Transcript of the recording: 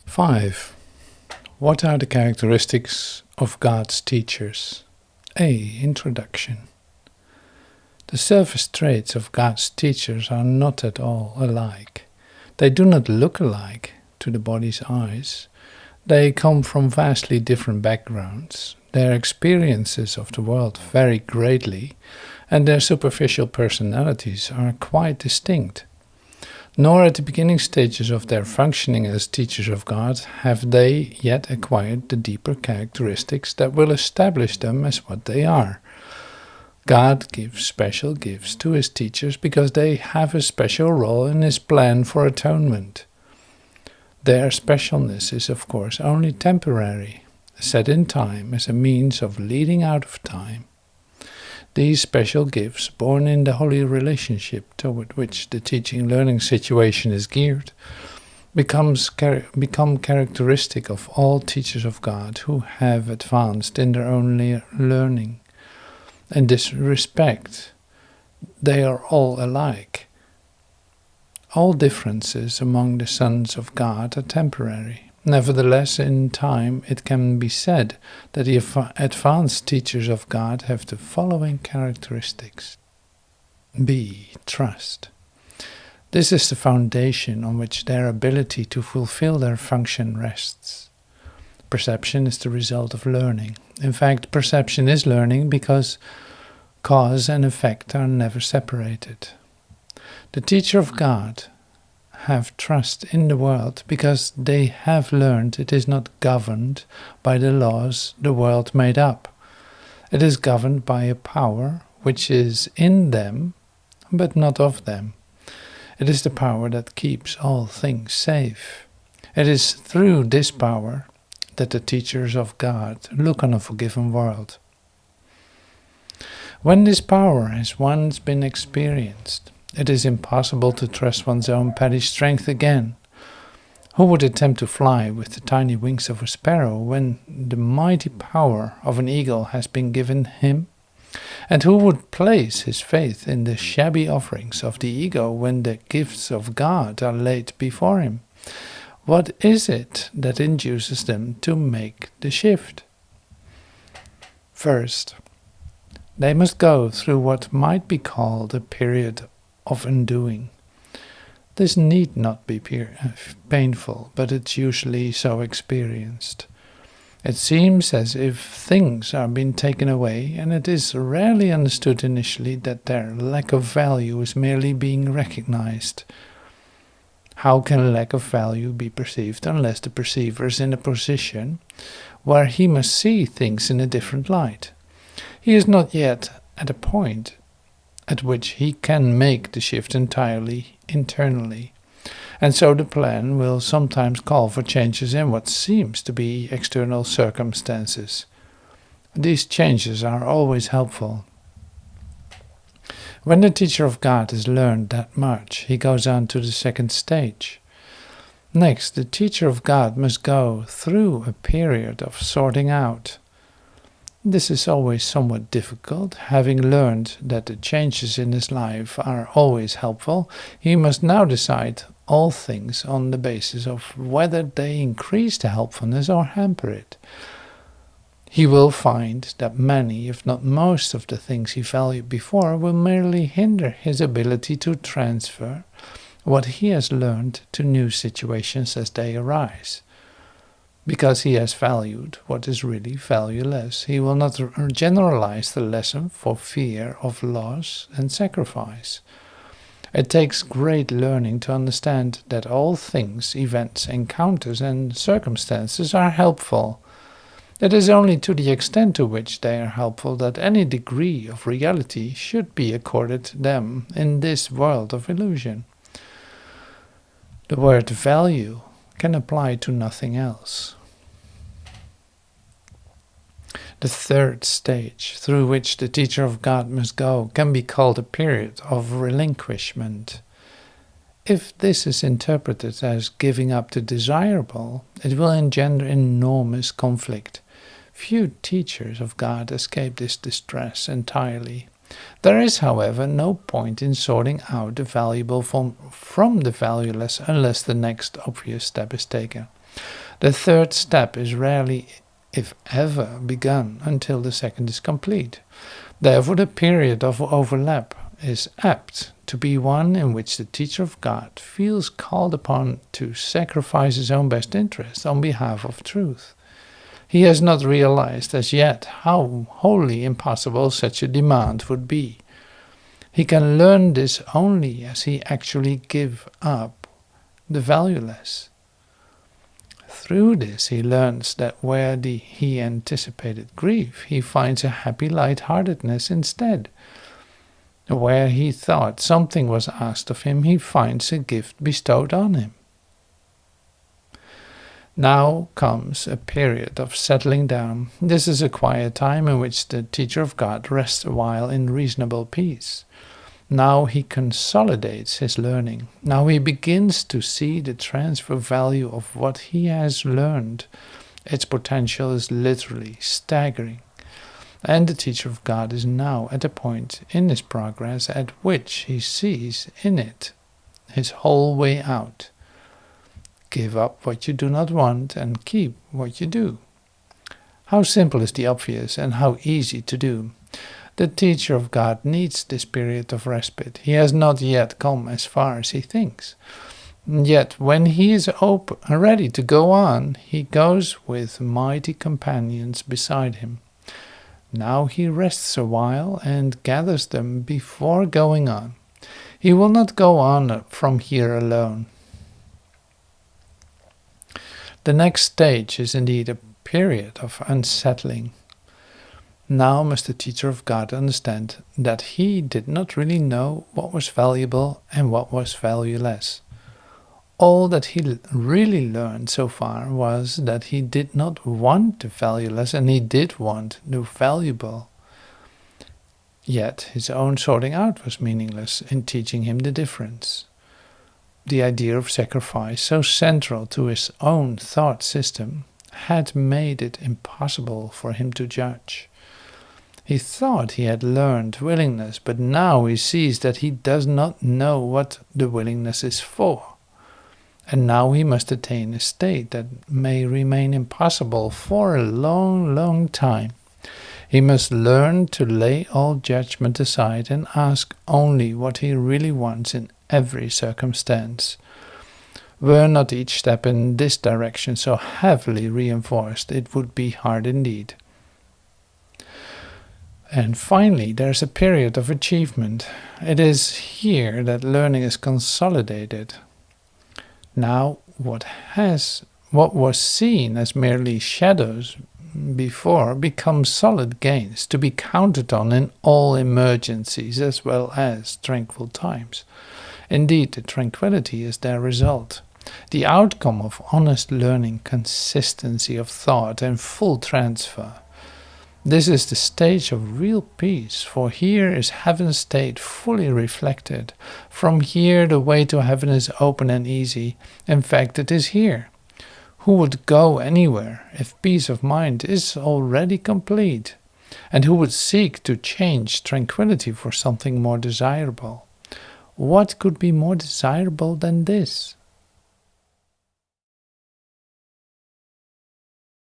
5. What are the characteristics of God's teachers? A. Introduction. The surface traits of God's teachers are not at all alike. They do not look alike to the body's eyes. They come from vastly different backgrounds. Their experiences of the world vary greatly, and their superficial personalities are quite distinct. Nor at the beginning stages of their functioning as teachers of God have they yet acquired the deeper characteristics that will establish them as what they are. God gives special gifts to his teachers because they have a special role in his plan for atonement. Their specialness is, of course, only temporary, set in time as a means of leading out of time. These special gifts, born in the holy relationship toward which the teaching-learning situation is geared, become characteristic of all teachers of God who have advanced in their own learning. In this respect, they are all alike. All differences among the sons of God are temporary. Nevertheless, in time it can be said that the advanced teachers of God have the following characteristics. B. Trust. This is the foundation on which their ability to fulfill their function rests. Perception is the result of learning. In fact, perception is learning because cause and effect are never separated. The teacher of God have trust in the world because they have learned it is not governed by the laws the world made up. It is governed by a power which is in them but not of them. It is the power that keeps all things safe. It is through this power that the teachers of God look on a forgiven world. When this power has once been experienced, it is impossible to trust one's own petty strength again. Who would attempt to fly with the tiny wings of a sparrow when the mighty power of an eagle has been given him? And who would place his faith in the shabby offerings of the ego when the gifts of God are laid before him? What is it that induces them to make the shift? First, they must go through what might be called a period of undoing. This need not be painful, but it's usually so experienced. It seems as if things are being taken away, and it is rarely understood initially that their lack of value is merely being recognized. How can lack of value be perceived unless the perceiver is in a position where he must see things in a different light? He is not yet at a point at which he can make the shift entirely internally, and so the plan will sometimes call for changes in what seems to be external circumstances. These changes are always helpful. When the teacher of God has learned that much, he goes on to the second stage. Next, the teacher of God must go through a period of sorting out. This is always somewhat difficult. Having learned that the changes in his life are always helpful, he must now decide all things on the basis of whether they increase the helpfulness or hamper it. He will find that many, if not most, of the things he valued before will merely hinder his ability to transfer what he has learned to new situations as they arise. Because he has valued what is really valueless, he will not generalize the lesson for fear of loss and sacrifice. It takes great learning to understand that all things, events, encounters, and circumstances are helpful. It is only to the extent to which they are helpful that any degree of reality should be accorded them in this world of illusion. The word value can apply to nothing else. The third stage through which the teacher of God must go can be called a period of relinquishment. If this is interpreted as giving up the desirable, it will engender enormous conflict. Few teachers of God escape this distress entirely. There is, however, no point in sorting out the valuable from the valueless unless the next obvious step is taken. The third step is rarely, if ever, begun until the second is complete. Therefore, the period of overlap is apt to be one in which the teacher of God feels called upon to sacrifice his own best interests on behalf of truth. He has not realized as yet how wholly impossible such a demand would be. He can learn this only as he actually gives up the valueless. Through this he learns that where he anticipated grief, he finds a happy lightheartedness instead. Where he thought something was asked of him, he finds a gift bestowed on him. Now comes a period of settling down. This is a quiet time in which the teacher of God rests a while in reasonable peace. Now he consolidates his learning. Now he begins to see the transfer value of what he has learned. Its potential is literally staggering. And the teacher of God is now at a point in his progress at which he sees in it his whole way out. Give up what you do not want and keep what you do. How simple is the obvious and how easy to do. The teacher of God needs this period of respite. He has not yet come as far as he thinks. Yet when he is ready to go on, he goes with mighty companions beside him. Now he rests a while and gathers them before going on. He will not go on from here alone. The next stage is indeed a period of unsettling. Now must the teacher of God understand that he did not really know what was valuable and what was valueless. All that he really learned so far was that he did not want the valueless and he did want the valuable. Yet his own sorting out was meaningless in teaching him the difference. The idea of sacrifice, so central to his own thought system, had made it impossible for him to judge. He thought he had learned willingness, but now he sees that he does not know what the willingness is for. And now he must attain a state that may remain impossible for a long, long time. He must learn to lay all judgment aside and ask only what he really wants in every circumstance. Were not each step in this direction so heavily reinforced, it would be hard indeed. And finally, there's a period of achievement. It is here that learning is consolidated. Now, what was seen as merely shadows before becomes solid gains to be counted on in all emergencies as well as tranquil times. Indeed, the tranquility is their result, the outcome of honest learning, consistency of thought, and full transfer. This is the stage of real peace, for here is heaven's state fully reflected. From here the way to heaven is open and easy. In fact, it is here. Who would go anywhere if peace of mind is already complete? And who would seek to change tranquility for something more desirable? What could be more desirable than this?